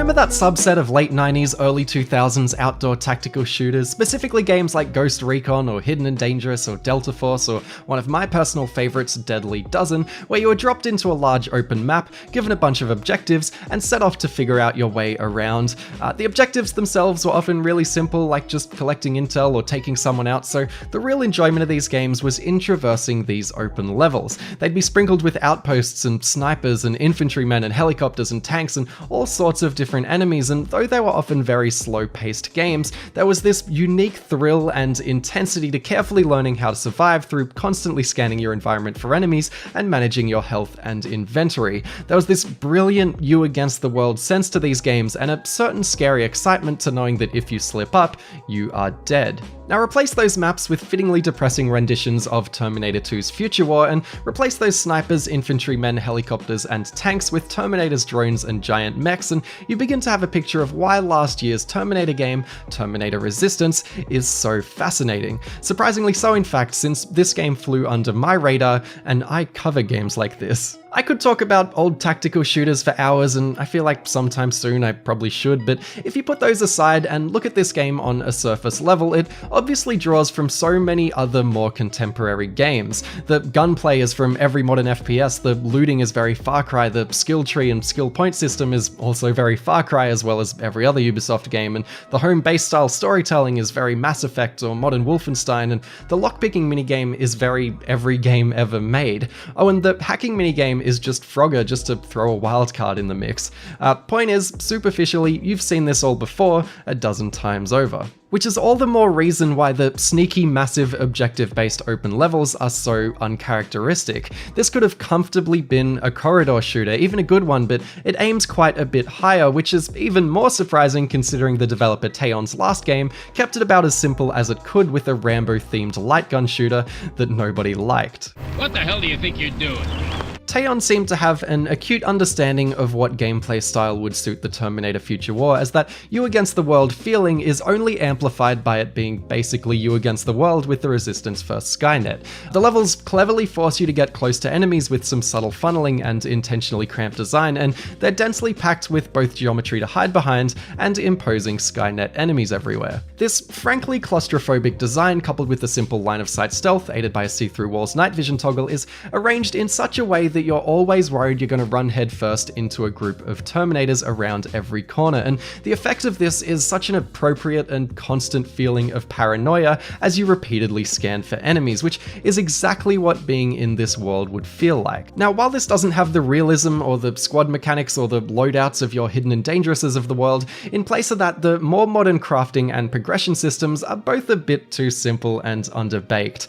Remember that subset of late 90s, early 2000s outdoor tactical shooters, specifically games like Ghost Recon or Hidden and Dangerous or Delta Force, or one of my personal favorites, Deadly Dozen, where you were dropped into a large open map, given a bunch of objectives, and set off to figure out your way around. The objectives themselves were often really simple, like just collecting intel or taking someone out, so the real enjoyment of these games was in traversing these open levels. They'd be sprinkled with outposts and snipers and infantrymen and helicopters and tanks and all sorts of different enemies, and though they were often very slow-paced games, there was this unique thrill and intensity to carefully learning how to survive through constantly scanning your environment for enemies and managing your health and inventory. There was this brilliant you against the world sense to these games, and a certain scary excitement to knowing that if you slip up, you are dead. Now replace those maps with fittingly depressing renditions of Terminator 2's Future War, and replace those snipers, infantrymen, helicopters, and tanks with Terminator's drones and giant mechs, and you begin to have a picture of why last year's Terminator game, Terminator Resistance, is so fascinating. Surprisingly so, in fact, since this game flew under my radar, and I cover games like this. I could talk about old tactical shooters for hours, and I feel like sometime soon I probably should, but if you put those aside and look at this game on a surface level, it obviously draws from so many other more contemporary games. The gunplay is from every modern FPS, the looting is very Far Cry, the skill tree and skill point system is also very Far Cry as well as every other Ubisoft game, and the home base style storytelling is very Mass Effect or modern Wolfenstein, and the lockpicking minigame is very every game ever made. Oh, and the hacking minigame is just Frogger just to throw a wildcard in the mix. Point is, superficially, you've seen this all before a dozen times over. Which is all the more reason why the sneaky, massive, objective-based open levels are so uncharacteristic. This could have comfortably been a corridor shooter, even a good one, but it aims quite a bit higher, which is even more surprising considering the developer Teon's last game kept it about as simple as it could with a Rambo-themed light gun shooter that nobody liked. What the hell do you think you're doing? Teon seemed to have an acute understanding of what gameplay style would suit the Terminator Future War, as that you against the world feeling is only amplified by it being basically you against the world with the Resistance vs Skynet. The levels cleverly force you to get close to enemies with some subtle funneling and intentionally cramped design, and they're densely packed with both geometry to hide behind and imposing Skynet enemies everywhere. This frankly claustrophobic design, coupled with the simple line-of-sight stealth aided by a see-through walls night vision toggle, is arranged in such a way that you're always worried you're going to run headfirst into a group of Terminators around every corner, and the effect of this is such an appropriate and constant feeling of paranoia as you repeatedly scan for enemies, which is exactly what being in this world would feel like. Now, while this doesn't have the realism or the squad mechanics or the loadouts of your Hidden and Dangerouses of the world, in place of that, the more modern crafting and progression systems are both a bit too simple and underbaked.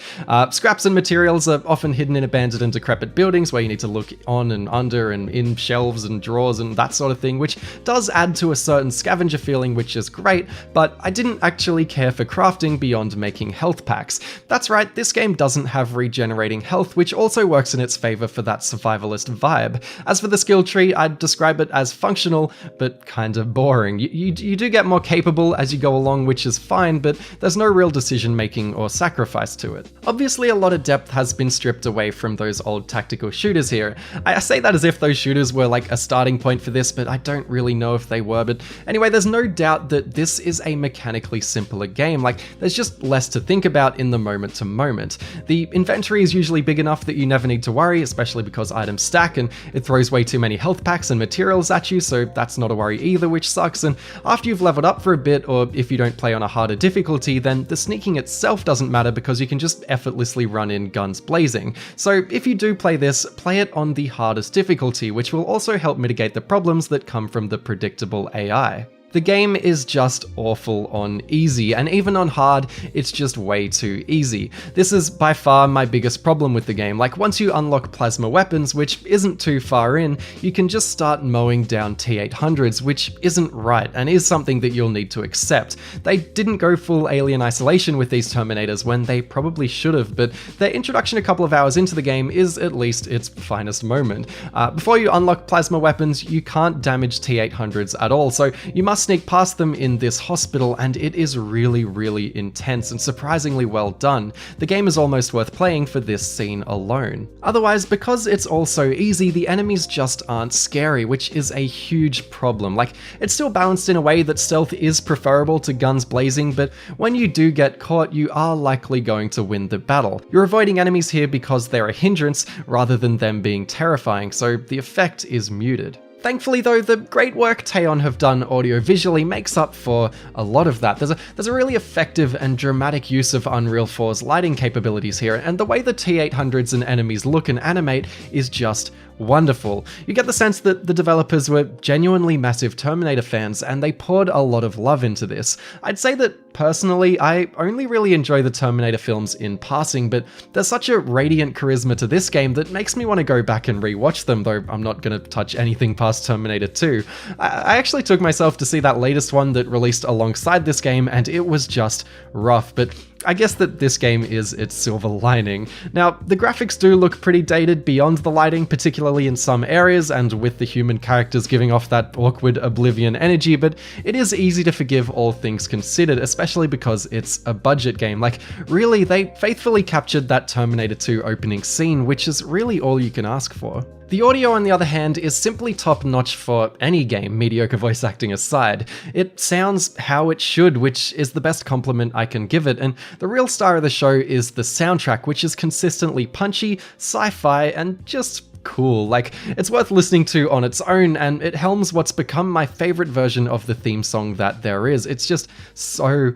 Scraps and materials are often hidden in abandoned and decrepit buildings where you need to look on and under and in shelves and drawers and that sort of thing, which does add to a certain scavenger feeling, which is great, but I didn't actually care for crafting beyond making health packs. That's right, this game doesn't have regenerating health, which also works in its favor for that survivalist vibe. As for the skill tree, I'd describe it as functional, but kind of boring. You do get more capable as you go along, which is fine, but there's no real decision making or sacrifice to it. Obviously, a lot of depth has been stripped away from those old tactical shooters here. I say that as if those shooters were like a starting point for this, but I don't really know if they were. But anyway, there's no doubt that this is a mechanically simpler game. Like, there's just less to think about in the moment to moment. The inventory is usually big enough that you never need to worry, especially because items stack, and it throws way too many health packs and materials at you, so that's not a worry either, which sucks. And after you've leveled up for a bit, or if you don't play on a harder difficulty, then the sneaking itself doesn't matter because you can just effortlessly run in guns blazing. So if you do play this, play it on the hardest difficulty, which will also help mitigate the problems that come from the predictable AI. The game is just awful on easy, and even on hard, it's just way too easy. This is by far my biggest problem with the game. Like, once you unlock plasma weapons, which isn't too far in, you can just start mowing down T-800s, which isn't right, and is something that you'll need to accept. They didn't go full alien isolation with these Terminators when they probably should have, but their introduction a couple of hours into the game is at least its finest moment. Before you unlock plasma weapons, you can't damage T-800s at all, so you must sneak past them in this hospital, and it is really intense and surprisingly well done. The game is almost worth playing for this scene alone. Otherwise, because it's all so easy, the enemies just aren't scary, which is a huge problem. Like, it's still balanced in a way that stealth is preferable to guns blazing, but when you do get caught, you are likely going to win the battle. You're avoiding enemies here because they're a hindrance rather than them being terrifying, so the effect is muted. Thankfully though, the great work Teyon have done audio-visually makes up for a lot of that. There's a really effective and dramatic use of Unreal 4's lighting capabilities here, and the way the T-800s and enemies look and animate is just wonderful. You get the sense that the developers were genuinely massive Terminator fans, and they poured a lot of love into this. I'd say that personally, I only really enjoy the Terminator films in passing, but there's such a radiant charisma to this game that makes me want to go back and rewatch them, though I'm not going to touch anything past Terminator 2. I actually took myself to see that latest one that released alongside this game, and it was just rough, but I guess that this game is its silver lining. Now, the graphics do look pretty dated beyond the lighting, particularly in some areas, and with the human characters giving off that awkward Oblivion energy, but it is easy to forgive all things considered, especially because it's a budget game. Like, really, they faithfully captured that Terminator 2 opening scene, which is really all you can ask for. The audio, on the other hand, is simply top-notch for any game, mediocre voice acting aside. It sounds how it should, which is the best compliment I can give it, and the real star of the show is the soundtrack, which is consistently punchy, sci-fi, and just cool. Like, it's worth listening to on its own, and it helms what's become my favorite version of the theme song that there is. It's just so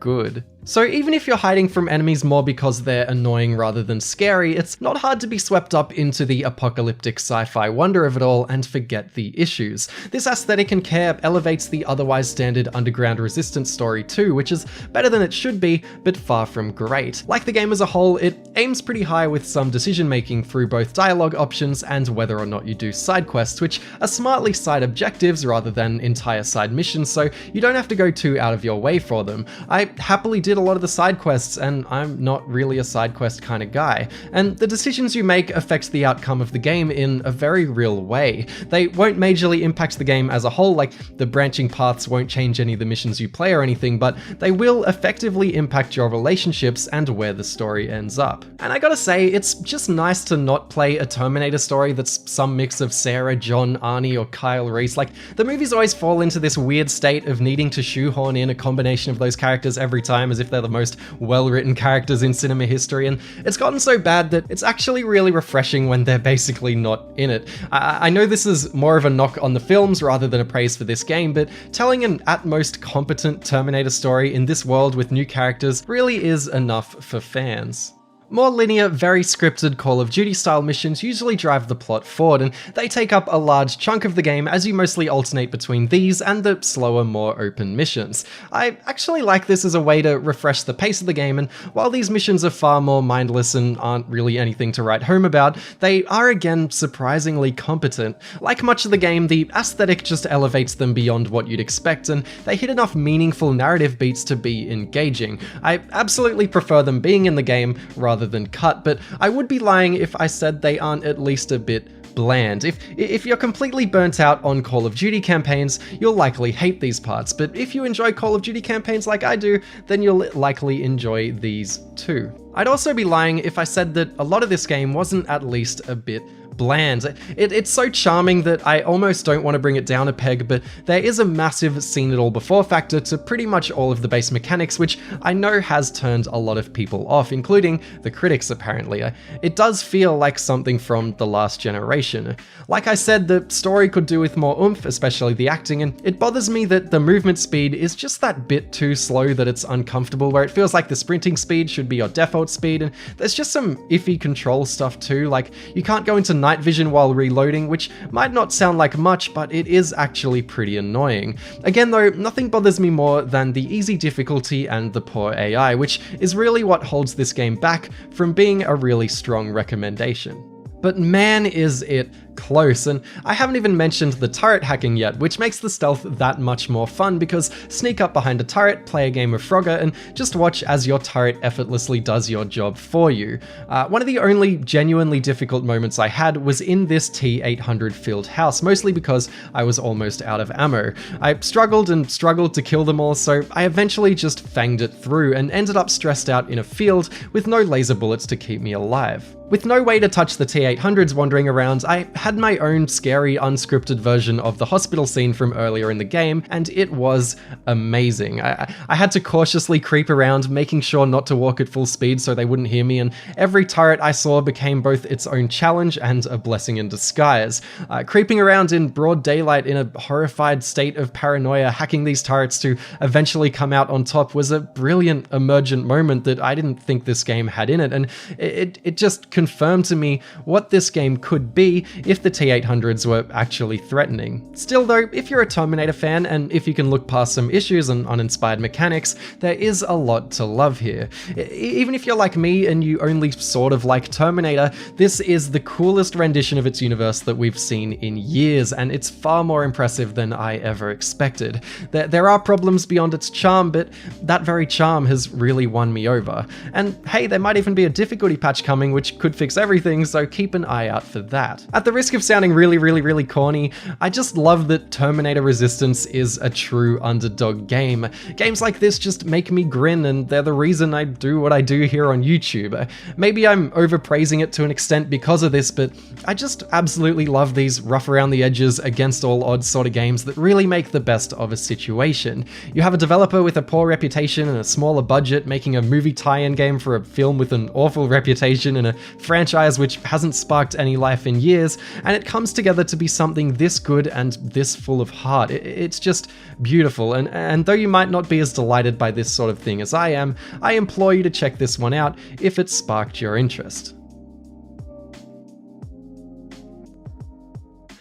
good. So even if you're hiding from enemies more because they're annoying rather than scary, it's not hard to be swept up into the apocalyptic sci-fi wonder of it all and forget the issues. This aesthetic and care elevates the otherwise standard underground resistance story too, which is better than it should be, but far from great. Like the game as a whole, it aims pretty high with some decision making through both dialogue options and whether or not you do side quests, which are smartly side objectives rather than entire side missions, so you don't have to go too out of your way for them. I happily did a lot of the side quests, and I'm not really a side quest kind of guy. And the decisions you make affect the outcome of the game in a very real way. They won't majorly impact the game as a whole, like the branching paths won't change any of the missions you play or anything, but they will effectively impact your relationships and where the story ends up. And I gotta say, it's just nice to not play a Terminator story that's some mix of Sarah, John, Arnie, or Kyle Reese. Like, the movies always fall into this weird state of needing to shoehorn in a combination of those characters every time, as if they're the most well-written characters in cinema history, and it's gotten so bad that it's actually really refreshing when they're basically not in it. I know this is more of a knock on the films rather than a praise for this game, but telling an at most competent Terminator story in this world with new characters really is enough for fans. More linear, very scripted Call of Duty style missions usually drive the plot forward, and they take up a large chunk of the game as you mostly alternate between these and the slower, more open missions. I actually like this as a way to refresh the pace of the game, and while these missions are far more mindless and aren't really anything to write home about, they are again surprisingly competent. Like much of the game, the aesthetic just elevates them beyond what you'd expect, and they hit enough meaningful narrative beats to be engaging. I absolutely prefer them being in the game rather than cut, but I would be lying if I said they aren't at least a bit bland. If you're completely burnt out on Call of Duty campaigns, you'll likely hate these parts, but if you enjoy Call of Duty campaigns like I do, then you'll likely enjoy these too. I'd also be lying if I said that a lot of this game wasn't at least a bit bland. It's so charming that I almost don't want to bring it down a peg, but there is a massive seen it all before factor to pretty much all of the base mechanics, which I know has turned a lot of people off, including the critics apparently. It does feel like something from the last generation. Like I said, the story could do with more oomph, especially the acting, and it bothers me that the movement speed is just that bit too slow that it's uncomfortable, where it feels like the sprinting speed should be your default speed, and there's just some iffy control stuff too, like you can't go into night vision while reloading, which might not sound like much, but it is actually pretty annoying. Again though, nothing bothers me more than the easy difficulty and the poor AI, which is really what holds this game back from being a really strong recommendation. But man, is it close. And I haven't even mentioned the turret hacking yet, which makes the stealth that much more fun because sneak up behind a turret, play a game of Frogger, and just watch as your turret effortlessly does your job for you. One of the only genuinely difficult moments I had was in this T-800 filled house, mostly because I was almost out of ammo. I struggled and struggled to kill them all, so I eventually just fanged it through and ended up stressed out in a field with no laser bullets to keep me alive. With no way to touch the T-800s wandering around, I had my own scary, unscripted version of the hospital scene from earlier in the game, and it was amazing. I had to cautiously creep around, making sure not to walk at full speed so they wouldn't hear me, and every turret I saw became both its own challenge and a blessing in disguise. Creeping around in broad daylight in a horrified state of paranoia, hacking these turrets to eventually come out on top was a brilliant emergent moment that I didn't think this game had in it, and it just confirmed to me what this game could be if the T-800s were actually threatening. Still though, if you're a Terminator fan and if you can look past some issues and uninspired mechanics, there is a lot to love here. Even if you're like me and you only sort of like Terminator, this is the coolest rendition of its universe that we've seen in years, and it's far more impressive than I ever expected. There are problems beyond its charm, but that very charm has really won me over. And hey, there might even be a difficulty patch coming which could fix everything, so keep an eye out for that. At the risk of sounding really corny, I just love that Terminator Resistance is a true underdog game. Games like this just make me grin, and they're the reason I do what I do here on YouTube. Maybe I'm overpraising it to an extent because of this, but I just absolutely love these rough around the edges, against all odds sort of games that really make the best of a situation. You have a developer with a poor reputation and a smaller budget making a movie tie-in game for a film with an awful reputation and a franchise which hasn't sparked any life in years, and it comes together to be something this good and this full of heart. It's just beautiful, and though you might not be as delighted by this sort of thing as I am, I implore you to check this one out if it sparked your interest.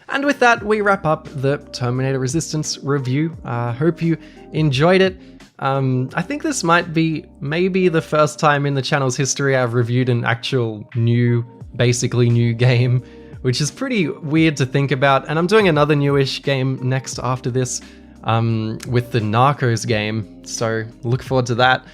And with that, we wrap up the Terminator Resistance review. Hope you enjoyed it. I think this might be maybe the first time in the channel's history I've reviewed an actual basically new game, which is pretty weird to think about. And I'm doing another newish game next after this, with the Narcos game, so look forward to that.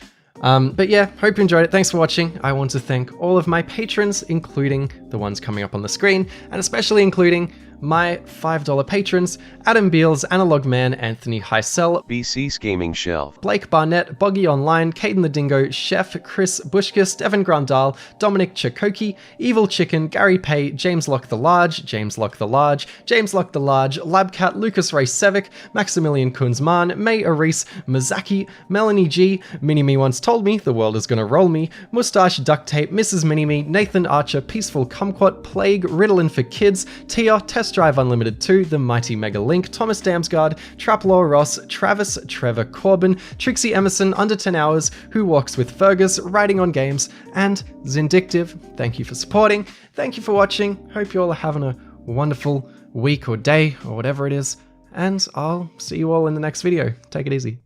But yeah, hope you enjoyed it. Thanks for watching. I want to thank all of my patrons, including the ones coming up on the screen, and especially including my $5 patrons: Adam Beals, Analog Man, Anthony Heisel, BC's Gaming Shelf, Blake Barnett, Boggy Online, Caden the Dingo, Chef, Chris Bushkus, Devin Grandal, Dominic Chakoki, Evil Chicken, Gary Pay, James Lock the Large, James Lock the Large, James Lock the Large, Labcat, Lucas Ray Sevic, Maximilian Kunzman, May Aris, Mazaki, Melanie G, Mini-Me Once Told Me, The World Is Gonna Roll Me, Mustache Duct Tape, Mrs. Mini-Me, Nathan Archer, Peaceful Kumquat, Plague, Ritalin for Kids, Tia, Test Drive Unlimited 2, The Mighty Mega Link, Thomas Damsgaard, Traplaw Ross, Travis, Trevor Corbin, Trixie Emerson, Under 10 Hours, Who Walks with Fergus, Writing on Games, and Zindictive. Thank you for supporting. Thank you for watching. Hope you all are having a wonderful week or day or whatever it is, and I'll see you all in the next video. Take it easy.